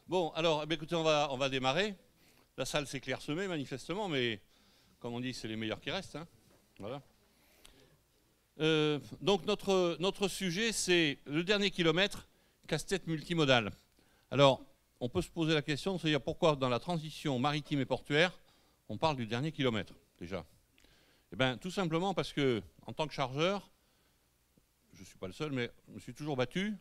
Bon, alors, écoutez, on va démarrer. La salle s'est clairsemée, manifestement, mais comme on dit, c'est les meilleurs qui restent. Hein. Voilà. Donc, notre sujet, c'est le dernier kilomètre, casse-tête multimodal. Alors, on peut se poser la question, c'est-à-dire pourquoi dans la transition maritime et portuaire, on parle du dernier kilomètre, déjà. Eh bien, tout simplement parce que, en tant que chargeur, je ne suis pas le seul, mais je me suis toujours battu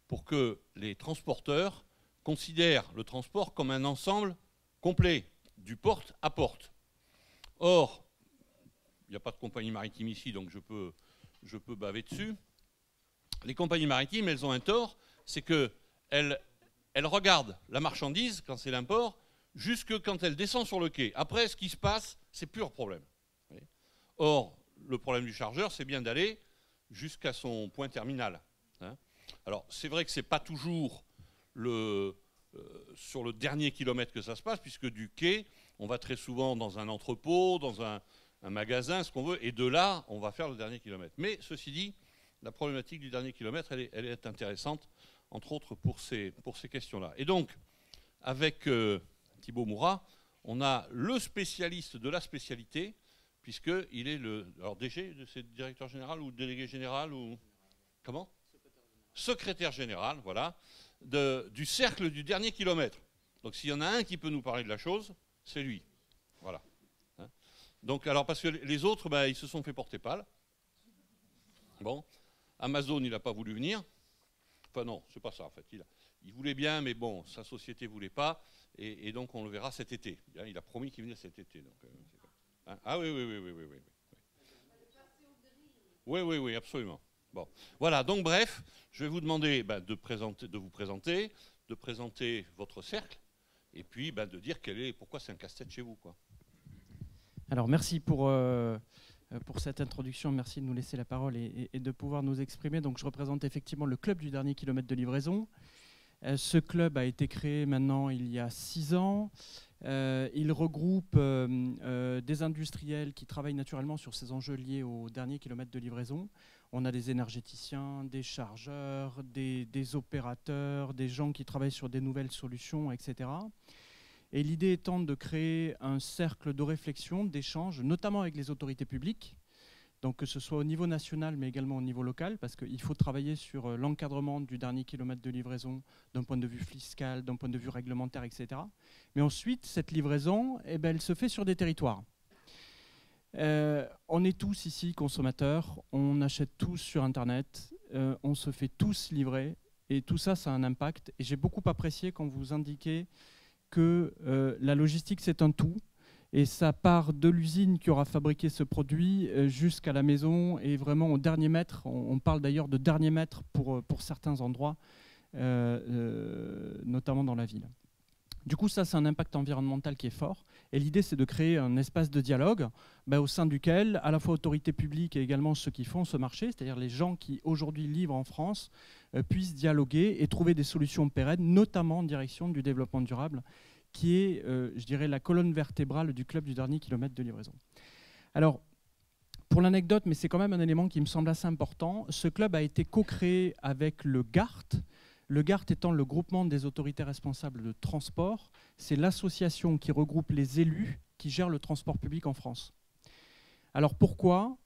pour que les transporteurs considèrent le transport comme un ensemble complet, du porte à porte. Or, il n'y a pas de compagnie maritime ici, donc je peux baver dessus. Les compagnies maritimes, elles ont un tort, c'est qu'elles regardent la marchandise, quand c'est l'import, jusque quand elle descend sur le quai. Après, ce qui se passe, c'est plus leur problème. Or, le problème du chargeur, c'est bien d'aller jusqu'à son point terminal. Hein. Alors, c'est vrai que ce n'est pas toujours sur le dernier kilomètre que ça se passe, puisque du quai, on va très souvent dans un entrepôt, dans un magasin, ce qu'on veut, et de là, on va faire le dernier kilomètre. Mais, ceci dit, la problématique du dernier kilomètre, elle est intéressante, entre autres pour ces questions-là. Et donc, avec Thibaut Mourat, on a le spécialiste de la spécialité, puisqu'il est alors DG, c'est directeur général ou délégué général ou comment ? Secrétaire général, voilà, du cercle du dernier kilomètre. Donc s'il y en a un qui peut nous parler de la chose, c'est lui. Voilà. Hein. Donc alors parce que les autres, ben, ils se sont fait porter pâle. Bon, Amazon, il n'a pas voulu venir. Enfin non, c'est pas ça en fait. Il voulait bien, mais bon, sa société voulait pas, et donc on le verra cet été. Il a promis qu'il venait cet été. Donc, hein. Ah oui. Oui, absolument. Bon, voilà. Donc bref, je vais vous demander de vous présenter, de présenter votre cercle, et puis de dire pourquoi c'est un casse-tête chez vous, quoi. Alors merci pour cette introduction, merci de nous laisser la parole et de pouvoir nous exprimer. Donc je représente effectivement le club du dernier kilomètre de livraison. Ce club a été créé maintenant il y a 6 ans. Il regroupe des industriels qui travaillent naturellement sur ces enjeux liés au dernier kilomètre de livraison. On a des énergéticiens, des chargeurs, des opérateurs, des gens qui travaillent sur des nouvelles solutions, etc. Et l'idée étant de créer un cercle de réflexion, d'échange, notamment avec les autorités publiques, donc que ce soit au niveau national mais également au niveau local, parce qu'il faut travailler sur l'encadrement du dernier kilomètre de livraison d'un point de vue fiscal, d'un point de vue réglementaire, etc. Mais ensuite, cette livraison, elle se fait sur des territoires. On est tous ici consommateurs, on achète tous sur Internet, on se fait tous livrer, et tout ça, ça a un impact. Et j'ai beaucoup apprécié quand vous indiquez que la logistique, c'est un tout. Et ça part de l'usine qui aura fabriqué ce produit jusqu'à la maison et vraiment au dernier mètre. On parle d'ailleurs de dernier mètre pour certains endroits, notamment dans la ville. Du coup, ça, c'est un impact environnemental qui est fort. Et l'idée, c'est de créer un espace de dialogue au sein duquel, à la fois autorités publiques et également ceux qui font ce marché, c'est-à-dire les gens qui aujourd'hui livrent en France, puissent dialoguer et trouver des solutions pérennes, notamment en direction du développement durable, qui est, je dirais, la colonne vertébrale du club du dernier kilomètre de livraison. Alors, pour l'anecdote, mais c'est quand même un élément qui me semble assez important, ce club a été co-créé avec le GART. Le GART étant le groupement des autorités responsables de transport, c'est l'association qui regroupe les élus qui gèrent le transport public en France. Alors pourquoi ?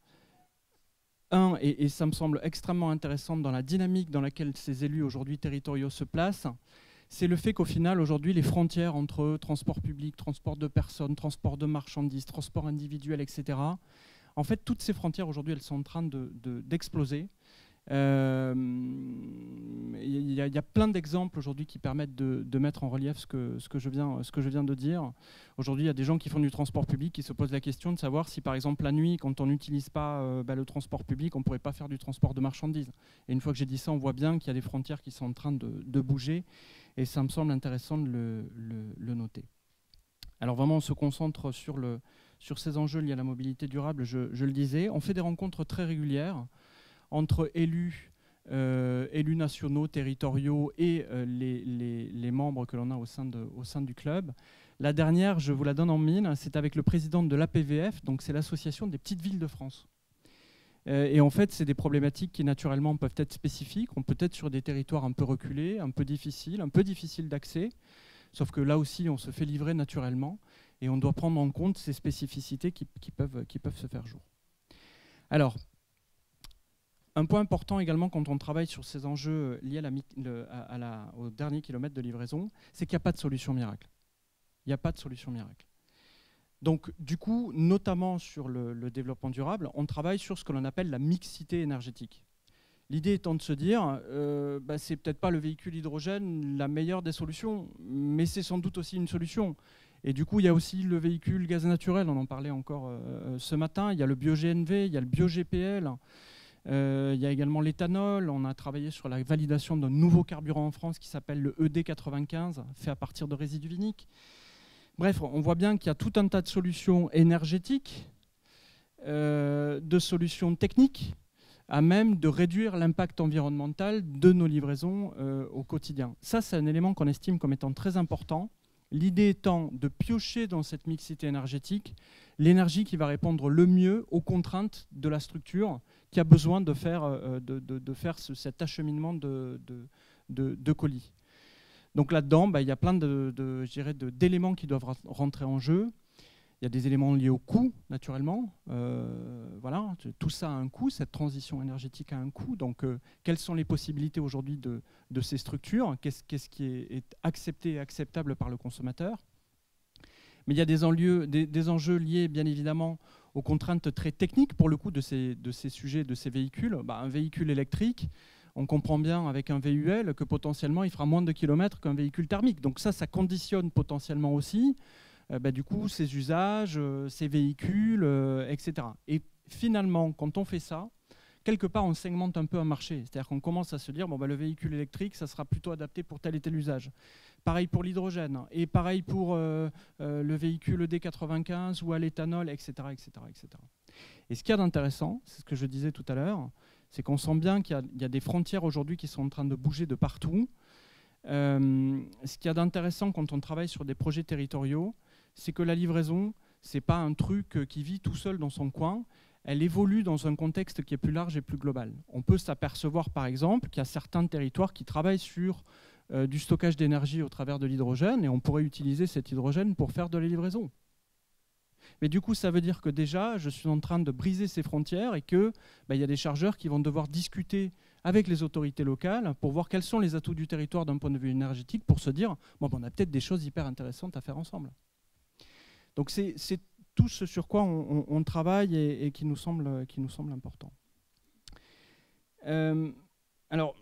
Et ça me semble extrêmement intéressant dans la dynamique dans laquelle ces élus aujourd'hui territoriaux se placent, c'est le fait qu'au final, aujourd'hui, les frontières entre transport public, transport de personnes, transport de marchandises, transport individuel, etc., en fait, toutes ces frontières, aujourd'hui, elles sont en train d'exploser. Il y a plein d'exemples aujourd'hui qui permettent de mettre en relief ce que je viens de dire. Aujourd'hui, il y a des gens qui font du transport public qui se posent la question de savoir si, par exemple, la nuit, quand on n'utilise pas le transport public, on ne pourrait pas faire du transport de marchandises. Et une fois que j'ai dit ça, on voit bien qu'il y a des frontières qui sont en train de bouger. Et ça me semble intéressant de le noter. Alors vraiment, on se concentre sur ces enjeux liés à la mobilité durable, je le disais. On fait des rencontres très régulières entre élus nationaux, territoriaux et les membres que l'on a au sein du club. La dernière, je vous la donne en mille, c'est avec le président de l'APVF, donc c'est l'association des petites villes de France. Et en fait, c'est des problématiques qui naturellement peuvent être spécifiques. On peut être sur des territoires un peu reculés, un peu difficiles d'accès. Sauf que là aussi, on se fait livrer naturellement et on doit prendre en compte ces spécificités qui peuvent se faire jour. Alors, un point important également quand on travaille sur ces enjeux liés au dernier kilomètre de livraison, c'est qu'il n'y a pas de solution miracle. Il n'y a pas de solution miracle. Donc, du coup, notamment sur le développement durable, on travaille sur ce que l'on appelle la mixité énergétique. L'idée étant de se dire, c'est peut-être pas le véhicule hydrogène la meilleure des solutions, mais c'est sans doute aussi une solution. Et du coup, il y a aussi le véhicule gaz naturel, on en parlait encore ce matin, il y a le bio-GNV, il y a le bio-GPL, il y a également l'éthanol. On a travaillé sur la validation d'un nouveau carburant en France qui s'appelle le ED95, fait à partir de résidus viniques. Bref, on voit bien qu'il y a tout un tas de solutions énergétiques, de solutions techniques, à même de réduire l'impact environnemental de nos livraisons au quotidien. Ça, c'est un élément qu'on estime comme étant très important. L'idée étant de piocher dans cette mixité énergétique l'énergie qui va répondre le mieux aux contraintes de la structure qui a besoin de faire, cet acheminement de colis. Donc là-dedans, il y a plein d'éléments qui doivent rentrer en jeu. Il y a des éléments liés au coût, naturellement. Voilà, tout ça a un coût, cette transition énergétique a un coût. Donc, quelles sont les possibilités aujourd'hui de ces structures? Qu'est-ce qui est accepté et acceptable par le consommateur? Mais il y a des enjeux liés, bien évidemment, aux contraintes très techniques, pour le coup, de ces sujets, de ces véhicules. Un véhicule électrique, on comprend bien avec un VUL que potentiellement, il fera moins de kilomètres qu'un véhicule thermique. Donc ça conditionne potentiellement aussi du coup, ces usages, ces véhicules, etc. Et finalement, quand on fait ça, quelque part, on segmente un peu un marché. C'est-à-dire qu'on commence à se dire, le véhicule électrique, ça sera plutôt adapté pour tel et tel usage. Pareil pour l'hydrogène, et pareil pour le véhicule D95 ou à l'éthanol, etc., etc., etc. Et ce qu'il y a d'intéressant, c'est ce que je disais tout à l'heure, c'est qu'on sent bien qu'il y a des frontières aujourd'hui qui sont en train de bouger de partout. Ce qu'il y a d'intéressant quand on travaille sur des projets territoriaux, c'est que la livraison, ce n'est pas un truc qui vit tout seul dans son coin, elle évolue dans un contexte qui est plus large et plus global. On peut s'apercevoir par exemple qu'il y a certains territoires qui travaillent sur du stockage d'énergie au travers de l'hydrogène et on pourrait utiliser cet hydrogène pour faire de la livraison. Mais du coup, ça veut dire que déjà, je suis en train de briser ces frontières et qu'il y a des chargeurs qui vont devoir discuter avec les autorités locales pour voir quels sont les atouts du territoire d'un point de vue énergétique pour se dire, on a peut-être des choses hyper intéressantes à faire ensemble. Donc c'est tout ce sur quoi on travaille et qui nous semble important. Alors,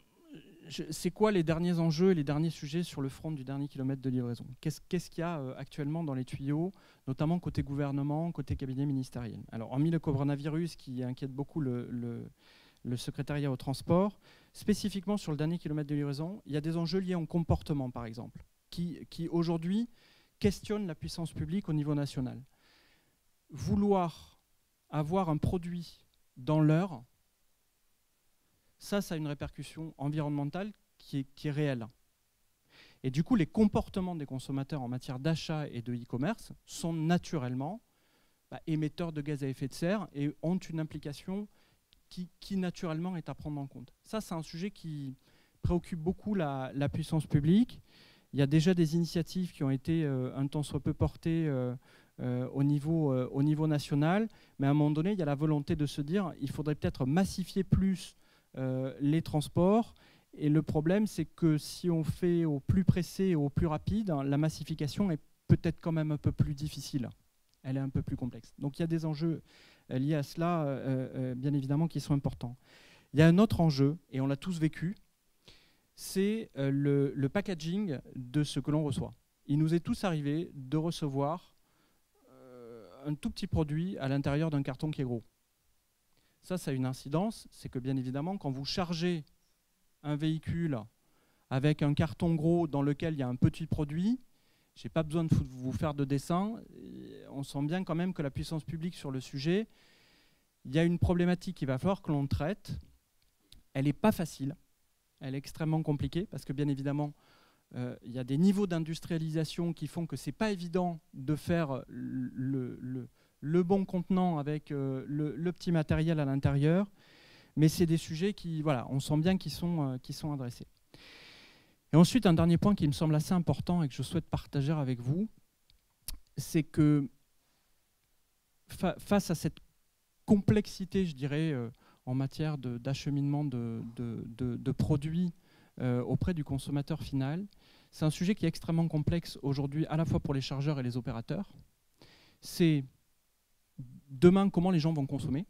c'est quoi les derniers enjeux et les derniers sujets sur le front du dernier kilomètre de livraison? Qu'est-ce qu'il y a actuellement dans les tuyaux, notamment côté gouvernement, côté cabinet ministériel? Alors, hormis le coronavirus qui inquiète beaucoup le secrétariat au transport, spécifiquement sur le dernier kilomètre de livraison, il y a des enjeux liés au comportement, par exemple, qui aujourd'hui questionnent la puissance publique au niveau national. Vouloir avoir un produit dans l'heure, ça a une répercussion environnementale qui est réelle. Et du coup, les comportements des consommateurs en matière d'achat et de e-commerce sont naturellement émetteurs de gaz à effet de serre et ont une implication qui naturellement est à prendre en compte. Ça, c'est un sujet qui préoccupe beaucoup la puissance publique. Il y a déjà des initiatives qui ont été un tant soit peu portées au niveau national, mais à un moment donné, il y a la volonté de se dire il faudrait peut-être massifier plus les transports. Et le problème, c'est que si on fait au plus pressé et au plus rapide, la massification est peut-être quand même un peu plus difficile. Elle est un peu plus complexe. Donc il y a des enjeux liés à cela, bien évidemment, qui sont importants. Il y a un autre enjeu, et on l'a tous vécu, c'est le packaging de ce que l'on reçoit. Il nous est tous arrivé de recevoir un tout petit produit à l'intérieur d'un carton qui est gros. Ça a une incidence, c'est que bien évidemment, quand vous chargez un véhicule avec un carton gros dans lequel il y a un petit produit, je n'ai pas besoin de vous faire de dessin, on sent bien quand même que la puissance publique sur le sujet, il y a une problématique qu'il va falloir que l'on traite. Elle n'est pas facile, elle est extrêmement compliquée parce que bien évidemment, il y a des niveaux d'industrialisation qui font que ce n'est pas évident de faire le bon contenant avec le petit matériel à l'intérieur. Mais c'est des sujets qui, voilà, on sent bien qu'ils sont adressés. Et ensuite, un dernier point qui me semble assez important et que je souhaite partager avec vous, c'est que face à cette complexité, je dirais, en matière d'acheminement de produits auprès du consommateur final, c'est un sujet qui est extrêmement complexe aujourd'hui, à la fois pour les chargeurs et les opérateurs. C'est demain comment les gens vont consommer.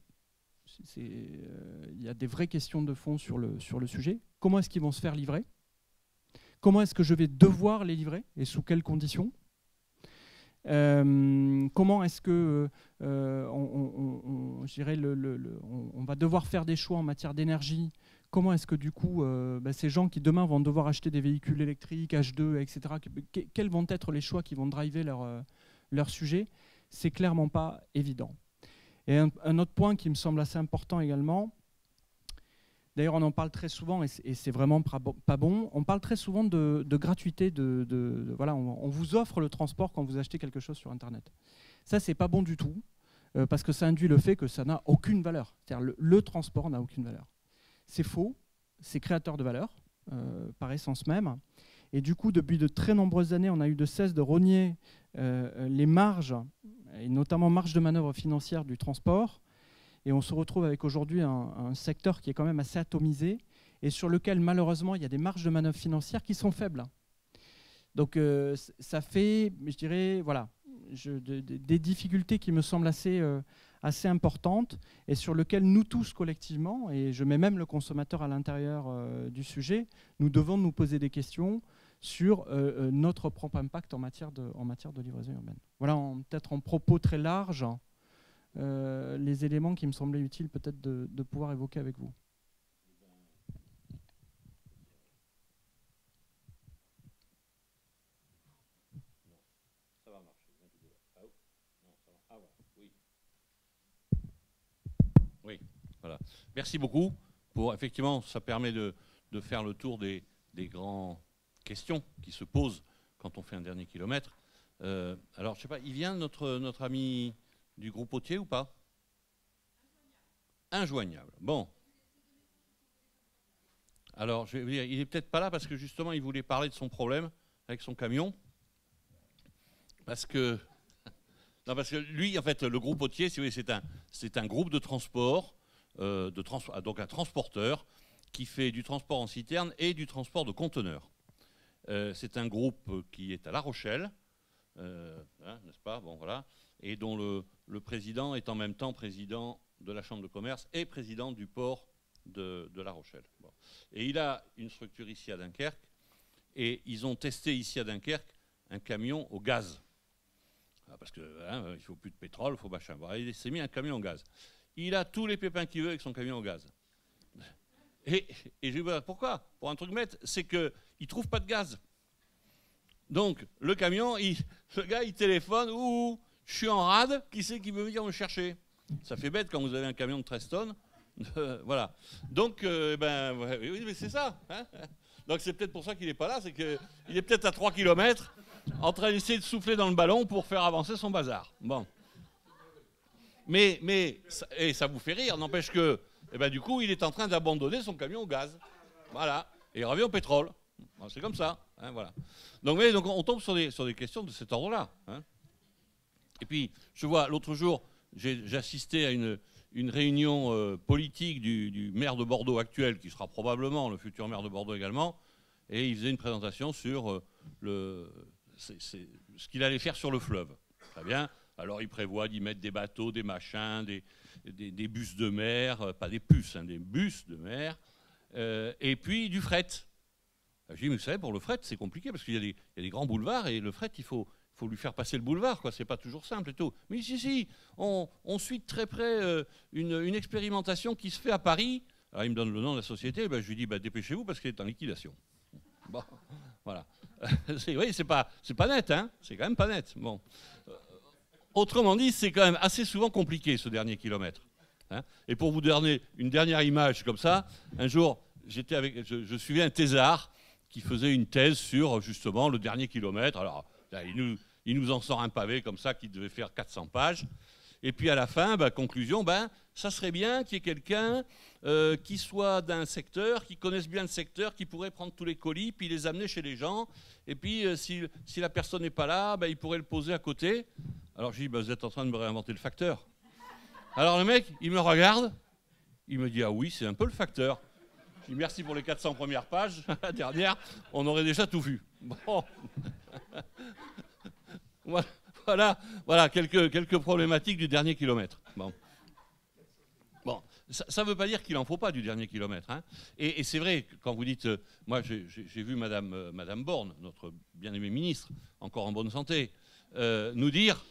Il y a des vraies questions de fond sur le sujet. Comment est-ce qu'ils vont se faire livrer? Comment est-ce que je vais devoir les livrer et sous quelles conditions? Comment est-ce que je dirais on va devoir faire des choix en matière d'énergie? Comment est-ce que du coup ces gens qui demain vont devoir acheter des véhicules électriques, H2, etc., quels vont être les choix qui vont driver leur sujet? C'est clairement pas évident. Et un autre point qui me semble assez important également, d'ailleurs on en parle très souvent et c'est vraiment pas bon, on parle très souvent de gratuité, voilà, on vous offre le transport quand vous achetez quelque chose sur Internet. Ça c'est pas bon du tout, parce que ça induit le fait que ça n'a aucune valeur. C'est-à-dire le transport n'a aucune valeur. C'est faux, c'est créateur de valeur, par essence même. Et du coup, depuis de très nombreuses années, on a eu de cesse de rogner les marges, et notamment marge de manœuvre financière du transport. Et on se retrouve avec aujourd'hui un secteur qui est quand même assez atomisé et sur lequel, malheureusement, il y a des marges de manœuvre financières qui sont faibles. Donc, ça fait, je dirais, voilà, des difficultés qui me semblent assez importantes et sur lesquelles nous tous collectivement, et je mets même le consommateur à l'intérieur du sujet, nous devons nous poser des questions sur notre propre impact en matière de livraison urbaine. Voilà, peut-être en propos très larges, les éléments qui me semblaient utiles peut-être de pouvoir évoquer avec vous. Ça va marcher. Oui, voilà. Merci beaucoup. Effectivement, ça permet de faire le tour des grandes questions qui se posent quand on fait un dernier kilomètre. Alors, je ne sais pas, il vient notre ami du groupe Autier ou pas? Injoignable. Bon. Alors, je vais vous dire, il n'est peut-être pas là parce que justement, il voulait parler de son problème avec son camion. Parce que lui, en fait, le groupe Autier, si vous voulez, c'est un groupe de transport, donc un transporteur qui fait du transport en citerne et du transport de conteneurs. C'est un groupe qui est à La Rochelle, n'est-ce pas? Bon, voilà, et dont le président est en même temps président de la Chambre de commerce et président du port de La Rochelle. Bon. Et il a une structure ici à Dunkerque, et ils ont testé ici à Dunkerque un camion au gaz. Parce qu'il ne faut plus de pétrole, il faut machin. Bon, il s'est mis un camion au gaz. Il a tous les pépins qu'il veut avec son camion au gaz. Et je lui dis, pourquoi? Pour un truc bête, c'est qu'il ne trouve pas de gaz. Donc, le camion, le gars, il téléphone, ouh, je suis en rade, qui c'est qui veut venir me chercher? Ça fait bête quand vous avez un camion de 13 tonnes. Voilà. Donc, oui, mais c'est ça. Hein. Donc, c'est peut-être pour ça qu'il n'est pas là, c'est qu'il est peut-être à 3 km en train d'essayer de souffler dans le ballon pour faire avancer son bazar. Bon. Mais ça vous fait rire, n'empêche que, du coup, il est en train d'abandonner son camion au gaz. Voilà. Et il revient au pétrole. Bon, c'est comme ça. Hein, voilà. Donc, on tombe sur des questions de cet ordre-là. Hein. Et puis, je vois, l'autre jour, j'ai assisté à une réunion politique du maire de Bordeaux actuel, qui sera probablement le futur maire de Bordeaux également, et il faisait une présentation sur ce qu'il allait faire sur le fleuve. Très bien. Alors, il prévoit d'y mettre des bateaux, des machins, des bus de mer, pas des puces, hein, des bus de mer, et puis du fret. Je dis, mais vous savez, pour le fret, c'est compliqué, parce qu'il y a des grands boulevards, et le fret, il faut lui faire passer le boulevard, quoi. C'est pas toujours simple et tout. Mais si, on suit de très près une expérimentation qui se fait à Paris. Alors, il me donne le nom de la société, je lui dis, dépêchez-vous, parce qu'elle est en liquidation. Bon, voilà. Oui, c'est pas net, hein. C'est quand même pas net. Bon. Autrement dit, c'est quand même assez souvent compliqué, ce dernier kilomètre. Hein. Et pour vous donner une dernière image comme ça, un jour, je suivais un thésard qui faisait une thèse sur, justement, le dernier kilomètre. Alors, là, il nous en sort un pavé comme ça qui devait faire 400 pages. Et puis à la fin, conclusion, ça serait bien qu'il y ait quelqu'un qui soit d'un secteur, qui connaisse bien le secteur, qui pourrait prendre tous les colis, puis les amener chez les gens. Et puis si la personne n'est pas là, il pourrait le poser à côté. Alors je dis, vous êtes en train de me réinventer le facteur. Alors le mec, il me regarde, il me dit, ah oui, c'est un peu le facteur. Je dis, merci pour les 400 premières pages. La dernière, on aurait déjà tout vu. Bon. Voilà quelques problématiques du dernier kilomètre. Bon, ça ne veut pas dire qu'il n'en faut pas du dernier kilomètre. Hein. Et c'est vrai, quand vous dites, moi j'ai vu Madame Borne, notre bien-aimée ministre, encore en bonne santé, nous dire,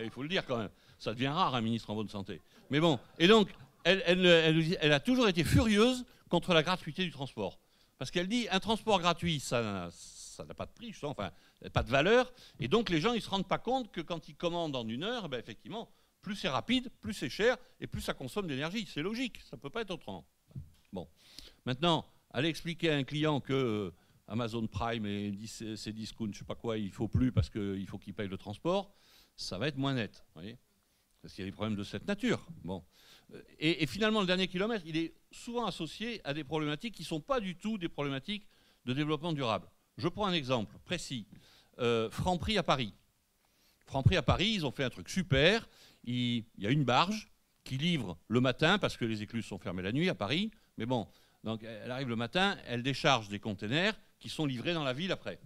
il faut le dire quand même, ça devient rare un ministre en bonne santé. Mais bon, et donc, elle a toujours été furieuse contre la gratuité du transport. Parce qu'elle dit, un transport gratuit, ça n'a pas de prix, enfin, pas de valeur. Et donc, les gens, ils ne se rendent pas compte que quand ils commandent en 1 heure, effectivement, plus c'est rapide, plus c'est cher, et plus ça consomme d'énergie. C'est logique, ça ne peut pas être autrement. Bon. Maintenant, aller expliquer à un client que Amazon Prime et ses discounts, je ne sais pas quoi, il ne faut plus parce qu'il faut qu'il paye le transport, ça va être moins net. Vous voyez, parce qu'il y a des problèmes de cette nature. Bon. Et finalement, le dernier kilomètre, il est souvent associé à des problématiques qui ne sont pas du tout des problématiques de développement durable. Je prends un exemple précis. Franprix à Paris. Franprix à Paris, ils ont fait un truc super. Il y a une barge qui livre le matin, parce que les écluses sont fermées la nuit à Paris. Mais bon, donc elle arrive le matin, elle décharge des containers qui sont livrés dans la ville après.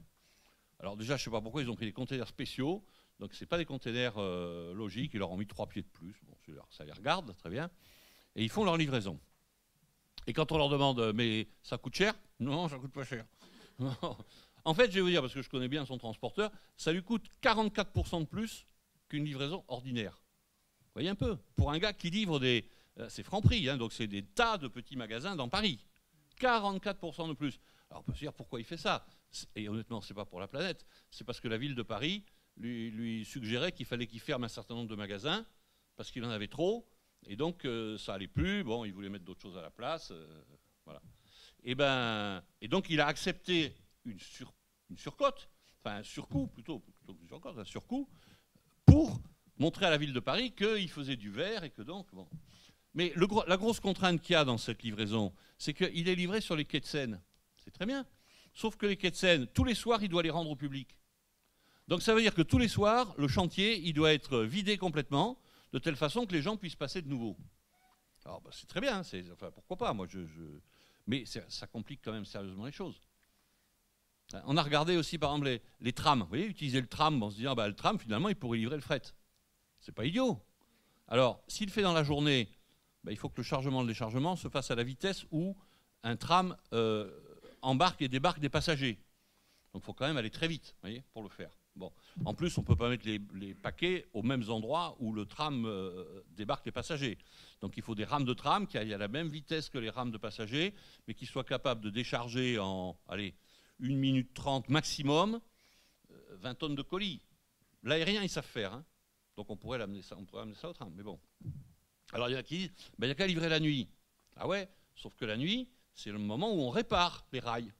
Alors déjà, je ne sais pas pourquoi ils ont pris des containers spéciaux. Donc ce n'est pas des containers logiques, ils leur ont mis 3 pieds de plus. Bon, ça les regarde, très bien. Et ils font leur livraison. Et quand on leur demande, mais ça coûte cher? Non, ça coûte pas cher. En fait, je vais vous dire, parce que je connais bien son transporteur, ça lui coûte 44% de plus qu'une livraison ordinaire. Vous voyez un peu? Pour un gars qui livre des... c'est Franprix, hein, donc c'est des tas de petits magasins dans Paris. 44% de plus. Alors on peut se dire pourquoi il fait ça. Et honnêtement, ce n'est pas pour la planète. C'est parce que la ville de Paris lui suggérait qu'il fallait qu'il ferme un certain nombre de magasins parce qu'il en avait trop. Et donc, ça allait plus. Bon, il voulait mettre d'autres choses à la place. Voilà. Et donc, il a accepté une surcote, enfin un surcoût plutôt qu'une surcote, un surcoût, pour montrer à la ville de Paris qu'il faisait du verre et que donc... Bon. Mais la grosse contrainte qu'il y a dans cette livraison, c'est qu'il est livré sur les quais de Seine. C'est très bien. Sauf que les quais de Seine, tous les soirs, il doit les rendre au public. Donc ça veut dire que tous les soirs, le chantier, il doit être vidé complètement, de telle façon que les gens puissent passer de nouveau. Alors c'est très bien, enfin, pourquoi pas, moi mais ça complique quand même sérieusement les choses. On a regardé aussi par exemple les trams. Vous voyez, utiliser le tram en se disant le tram finalement il pourrait livrer le fret. C'est pas idiot. Alors s'il fait dans la journée, il faut que le chargement et le déchargement se fasse à la vitesse où un tram embarque et débarque des passagers. Donc il faut quand même aller très vite, vous voyez, pour le faire. Bon. En plus, on ne peut pas mettre les paquets aux mêmes endroits où le tram débarque les passagers. Donc il faut des rames de tram qui aillent à la même vitesse que les rames de passagers, mais qui soient capables de décharger en 1 minute 30 maximum 20 tonnes de colis. L'aérien, ils savent faire. Hein. Donc on pourrait amener ça au tram. Mais bon. Alors il y en a qui disent, il n'y a qu'à livrer la nuit. Ah ouais, sauf que la nuit, c'est le moment où on répare les rails.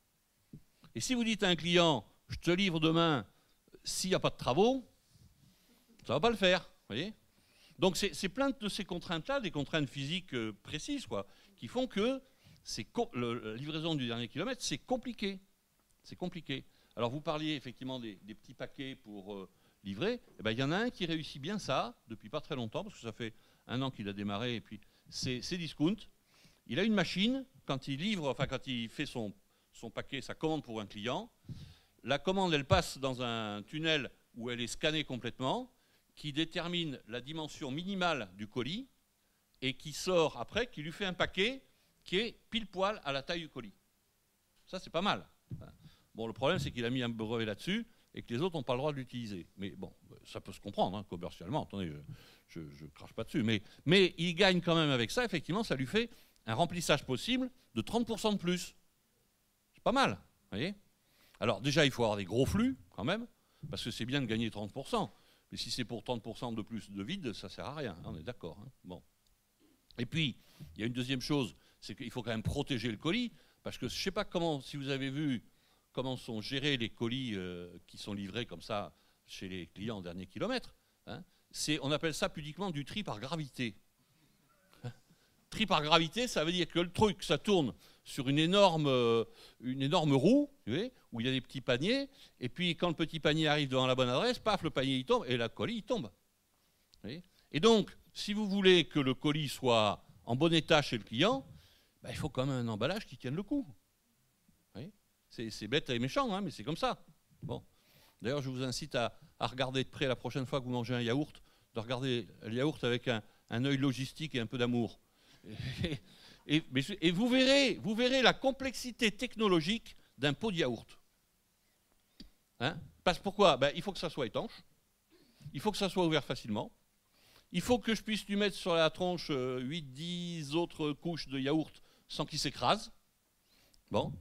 Et si vous dites à un client, je te livre demain, s'il n'y a pas de travaux, ça ne va pas le faire. Voyez, donc c'est plein de ces contraintes-là, des contraintes physiques précises, quoi, qui font que la livraison du dernier kilomètre, c'est compliqué. C'est compliqué. Alors vous parliez effectivement des petits paquets pour livrer. Il y en a un qui réussit bien ça, depuis pas très longtemps, parce que ça fait 1 an qu'il a démarré, et puis c'est Discount. Il a une machine, quand il fait son paquet, sa commande pour un client, la commande, elle passe dans un tunnel où elle est scannée complètement, qui détermine la dimension minimale du colis et qui sort après, qui lui fait un paquet qui est pile poil à la taille du colis. Ça, c'est pas mal. Bon, le problème, c'est qu'il a mis un brevet là-dessus et que les autres n'ont pas le droit de l'utiliser. Mais bon, ça peut se comprendre, hein, commercialement. Attendez, je ne crache pas dessus. Mais il gagne quand même avec ça. Effectivement, ça lui fait un remplissage possible de 30% de plus. C'est pas mal, vous voyez. Alors déjà, il faut avoir des gros flux, quand même, parce que c'est bien de gagner 30%. Mais si c'est pour 30% de plus de vide, ça ne sert à rien, on est d'accord. Hein. Bon. Et puis, il y a une deuxième chose, c'est qu'il faut quand même protéger le colis, parce que je ne sais pas si vous avez vu comment sont gérés les colis qui sont livrés comme ça chez les clients en dernier kilomètre. Hein. on appelle ça pudiquement du tri par gravité. Tri par gravité, ça veut dire que le truc, ça tourne sur une énorme roue, vous voyez, où il y a des petits paniers, et puis quand le petit panier arrive devant la bonne adresse, paf, le panier il tombe, et le colis il tombe. Vous voyez. Et donc, si vous voulez que le colis soit en bon état chez le client, ben, il faut quand même un emballage qui tienne le coup. C'est bête et méchant, hein, mais c'est comme ça. Bon. D'ailleurs, je vous incite à regarder de près la prochaine fois que vous mangez un yaourt, de regarder le yaourt avec un œil logistique et un peu d'amour. Et vous verrez la complexité technologique d'un pot de yaourt. Hein? Pourquoi? Ben, il faut que ça soit étanche, il faut que ça soit ouvert facilement, il faut que je puisse lui mettre sur la tronche 8-10 autres couches de yaourt sans qu'il s'écrase. Bon.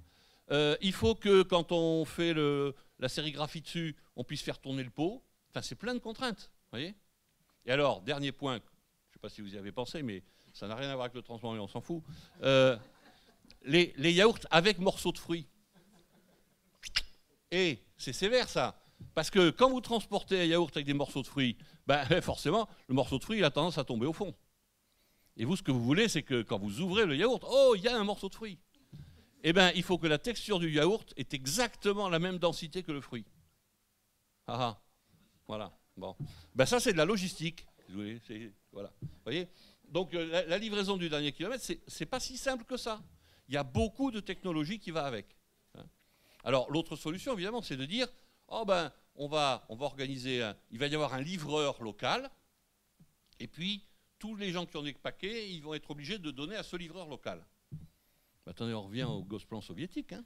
Il faut que quand on fait la sérigraphie dessus, on puisse faire tourner le pot. Enfin, c'est plein de contraintes. Voyez. Et alors, dernier point, je ne sais pas si vous y avez pensé, mais ça n'a rien à voir avec le transport, mais on s'en fout. Les yaourts avec morceaux de fruits. Et c'est sévère ça. Parce que quand vous transportez un yaourt avec des morceaux de fruits, ben, forcément, le morceau de fruit il a tendance à tomber au fond. Et vous, ce que vous voulez, c'est que quand vous ouvrez le yaourt, oh, il y a un morceau de fruit. Eh bien, il faut que la texture du yaourt ait exactement la même densité que le fruit. Ah, voilà. Bon. Ben, ça, c'est de la logistique. Voilà. Vous voyez. Donc, la livraison du dernier kilomètre, c'est pas si simple que ça. Il y a beaucoup de technologie qui va avec. Alors, l'autre solution, évidemment, c'est de dire, oh ben, on va organiser, il va y avoir un livreur local, et puis, tous les gens qui ont des paquets, ils vont être obligés de donner à ce livreur local. Attendez, on revient au Gosplan soviétique. Hein.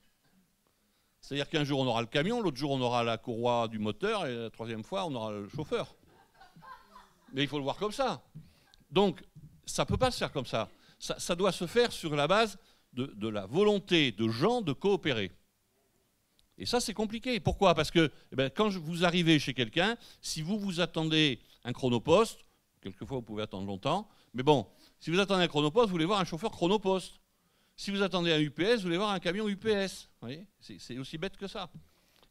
C'est-à-dire qu'un jour, on aura le camion, l'autre jour, on aura la courroie du moteur, et la troisième fois, on aura le chauffeur. Mais il faut le voir comme ça. Donc, ça ne peut pas se faire comme ça. Ça doit se faire sur la base de la volonté de gens de coopérer. Et ça, c'est compliqué. Pourquoi? Parce que quand vous arrivez chez quelqu'un, si vous attendez un chronopost, quelquefois, vous pouvez attendre longtemps, mais bon, si vous attendez un chronopost, vous voulez voir un chauffeur chronopost. Si vous attendez un UPS, vous voulez voir un camion UPS. Vous voyez, c'est aussi bête que ça.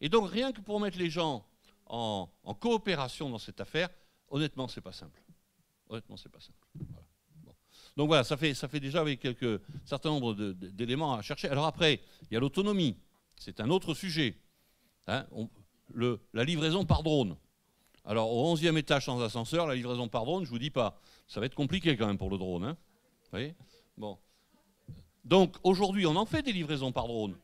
Et donc, rien que pour mettre les gens en coopération dans cette affaire, honnêtement, c'est pas simple. Honnêtement, c'est pas simple. Voilà. Bon. Donc voilà, ça fait déjà avec un certain nombre d'éléments à chercher. Alors après, il y a l'autonomie. C'est un autre sujet. Hein, la livraison par drone. Alors, au 11e étage sans ascenseur, la livraison par drone, je ne vous dis pas. Ça va être compliqué quand même pour le drone. Hein. Vous voyez? Bon. Donc aujourd'hui, on en fait des livraisons par drone.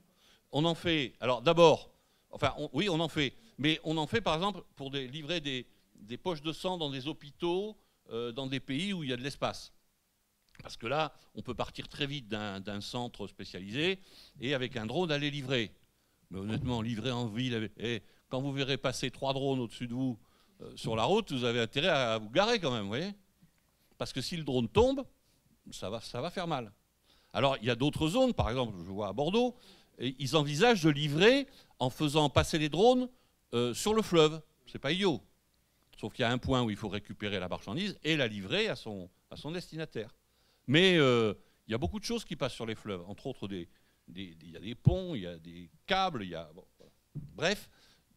On en fait, alors d'abord, enfin oui, on en fait, mais on en fait par exemple pour livrer des poches de sang dans des hôpitaux, dans des pays où il y a de l'espace. Parce que là, on peut partir très vite d'un centre spécialisé et avec un drone aller livrer. Mais honnêtement, livrer en ville, et quand vous verrez passer 3 drones au-dessus de vous sur la route, vous avez intérêt à vous garer quand même, vous voyez? Parce que si le drone tombe, ça va faire mal. Alors, il y a d'autres zones, par exemple, je vois à Bordeaux, ils envisagent de livrer en faisant passer les drones sur le fleuve. C'est pas idiot. Sauf qu'il y a un point où il faut récupérer la marchandise et la livrer à son destinataire. Mais il y a beaucoup de choses qui passent sur les fleuves. Entre autres, il y a des ponts, il y a des câbles, bon, voilà. Bref,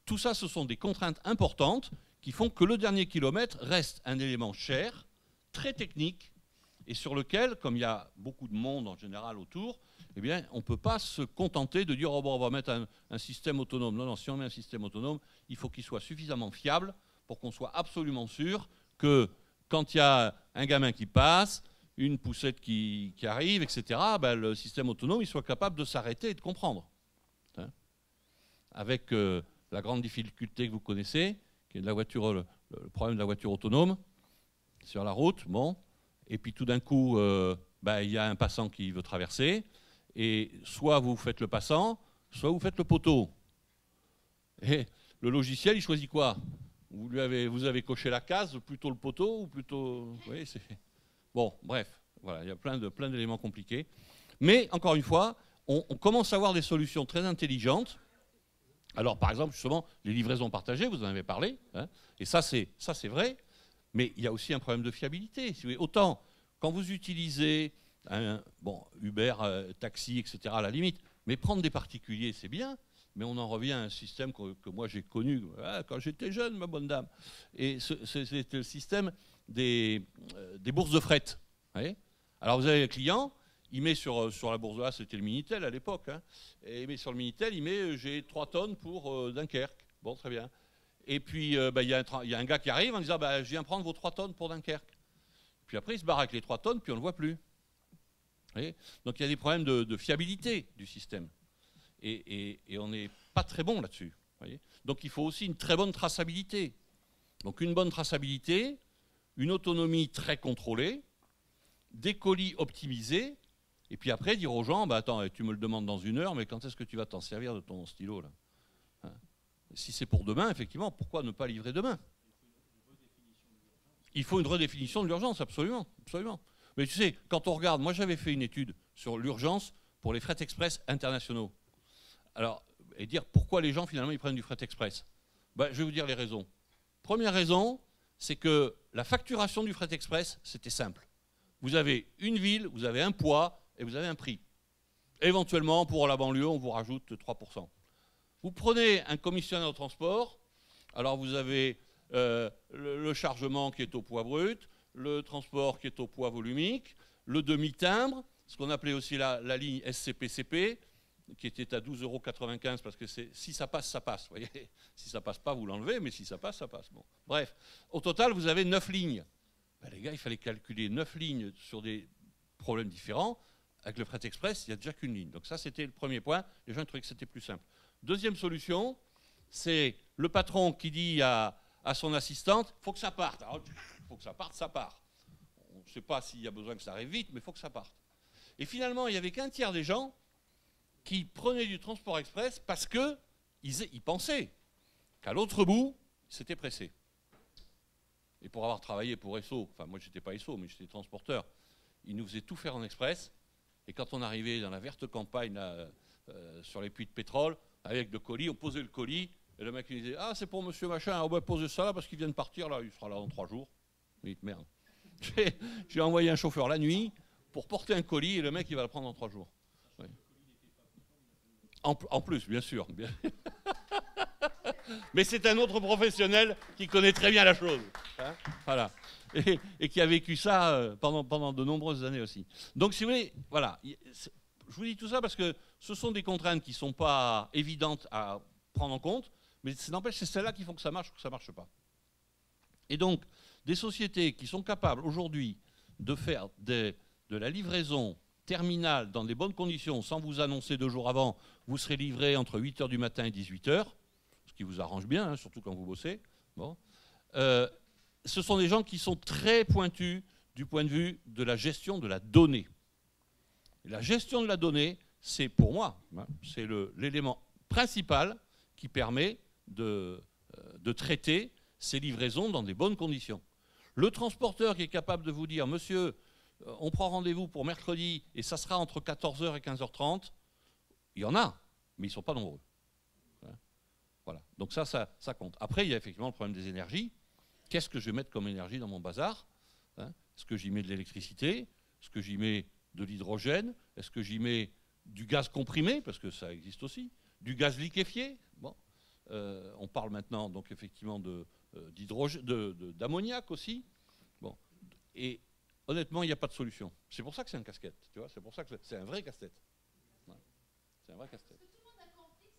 tout ça, ce sont des contraintes importantes qui font que le dernier kilomètre reste un élément cher, très technique, et sur lequel, comme il y a beaucoup de monde en général autour, eh bien, on ne peut pas se contenter de dire oh, bon, on va mettre un système autonome. Non, si on met un système autonome, il faut qu'il soit suffisamment fiable pour qu'on soit absolument sûr que quand il y a un gamin qui passe, une poussette qui arrive, etc., ben, le système autonome il soit capable de s'arrêter et de comprendre. Hein, avec la grande difficulté que vous connaissez, qui est de la voiture, le problème de la voiture autonome sur la route, bon. Et puis tout d'un coup, il y a un passant qui veut traverser, et soit vous faites le passant, soit vous faites le poteau. Et le logiciel, il choisit quoi? Vous avez coché la case, plutôt le poteau, ou plutôt... Oui, bon, bref, voilà, il y a plein d'éléments compliqués. Mais, encore une fois, on commence à avoir des solutions très intelligentes. Alors, par exemple, justement, les livraisons partagées, vous en avez parlé, hein, et ça, c'est vrai. Mais il y a aussi un problème de fiabilité. Si vous voulez. Autant, quand vous utilisez Uber, taxi, etc., à la limite, mais prendre des particuliers, c'est bien. mais on en revient à un système que moi j'ai connu quand j'étais jeune, ma bonne dame. Et c'était le système des bourses de fret. Vous voyez, alors vous avez le client, il met sur la bourse de là, c'était le Minitel à l'époque, hein, et il met sur le Minitel, il met j'ai 3 tonnes pour Dunkerque. Bon, très bien. Et puis il y a un gars qui arrive en disant je viens prendre vos 3 tonnes pour Dunkerque. Puis après il se barre avec les 3 tonnes, puis on ne le voit plus. Vous voyez, donc il y a des problèmes de fiabilité du système. Et on n'est pas très bon là-dessus. Donc il faut aussi une très bonne traçabilité. Donc une bonne traçabilité, une autonomie très contrôlée, des colis optimisés, et puis après dire aux gens, attends, tu me le demandes dans 1 heure, mais quand est-ce que tu vas t'en servir de ton stylo là, hein? Si c'est pour demain, effectivement, pourquoi ne pas livrer demain? Il faut une redéfinition de l'urgence, absolument, absolument. Mais tu sais, quand on regarde, moi j'avais fait une étude sur l'urgence pour les fret express internationaux. Alors, et dire pourquoi les gens finalement ils prennent du fret express. Je vais vous dire les raisons. Première raison, c'est que la facturation du fret express, c'était simple. Vous avez une ville, vous avez un poids et vous avez un prix. Éventuellement, pour la banlieue, on vous rajoute 3%. Vous prenez un commissionnaire au transport, alors vous avez le chargement qui est au poids brut, le transport qui est au poids volumique, le demi-timbre, ce qu'on appelait aussi la ligne SCPCP, qui était à 12,95 € parce que si ça passe, ça passe. Vous voyez, si ça passe pas, vous l'enlevez, mais si ça passe, ça passe. Bon. Bref, au total, vous avez 9 lignes. Les gars, il fallait calculer 9 lignes sur des problèmes différents. Avec le fret express, il n'y a déjà qu'une ligne. Donc ça, c'était le premier point. Les gens trouvaient que c'était plus simple. Deuxième solution, c'est le patron qui dit à son assistante, il faut que ça parte. Alors, il faut que ça parte, ça part. On ne sait pas s'il y a besoin que ça arrive vite, mais il faut que ça parte. Et finalement, il n'y avait qu'un tiers des gens qui prenaient du transport express parce qu'ils pensaient qu'à l'autre bout, c'était pressé. Et pour avoir travaillé pour Esso, enfin moi j'étais pas Esso, mais j'étais transporteur, ils nous faisaient tout faire en express. Et quand on arrivait dans la verte campagne, là, sur les puits de pétrole, avec le colis, on posait le colis, et le mec il disait, ah c'est pour monsieur machin, on va poser ça là parce qu'il vient de partir, là, il sera là dans 3 jours. Oui, merde. J'ai envoyé un chauffeur la nuit pour porter un colis et le mec il va le prendre dans 3 jours. Oui. En plus, bien sûr. Mais c'est un autre professionnel qui connaît très bien la chose. Hein, voilà. Et qui a vécu ça pendant de nombreuses années aussi. Donc, si vous voulez, voilà. Je vous dis tout ça parce que ce sont des contraintes qui ne sont pas évidentes à prendre en compte, mais ça n'empêche, c'est celles-là qui font que ça marche ou que ça ne marche pas. Et donc, des sociétés qui sont capables aujourd'hui de faire de la livraison terminale dans des bonnes conditions, sans vous annoncer 2 jours avant, vous serez livré entre 8h du matin et 18h, ce qui vous arrange bien, hein, surtout quand vous bossez. Bon. Ce sont des gens qui sont très pointus du point de vue de la gestion de la donnée. Et la gestion de la donnée, c'est pour moi, hein, c'est l'élément principal qui permet de traiter ces livraisons dans des bonnes conditions. Le transporteur qui est capable de vous dire, monsieur, on prend rendez-vous pour mercredi et ça sera entre 14h et 15h30, il y en a, mais ils ne sont pas nombreux. Voilà. Donc ça compte. Après, il y a effectivement le problème des énergies. Qu'est-ce que je vais mettre comme énergie dans mon bazar? Est-ce que j'y mets de l'électricité? Est-ce que j'y mets de l'hydrogène? Est-ce que j'y mets du gaz comprimé? Parce que ça existe aussi. Du gaz liquéfié? Bon. On parle maintenant donc effectivement d'ammoniac aussi. Bon. Et honnêtement, il n'y a pas de solution. C'est pour ça que c'est un casse-tête. Tu vois, c'est pour ça que c'est un vrai casse-tête. Ouais. C'est un vrai casse-tête.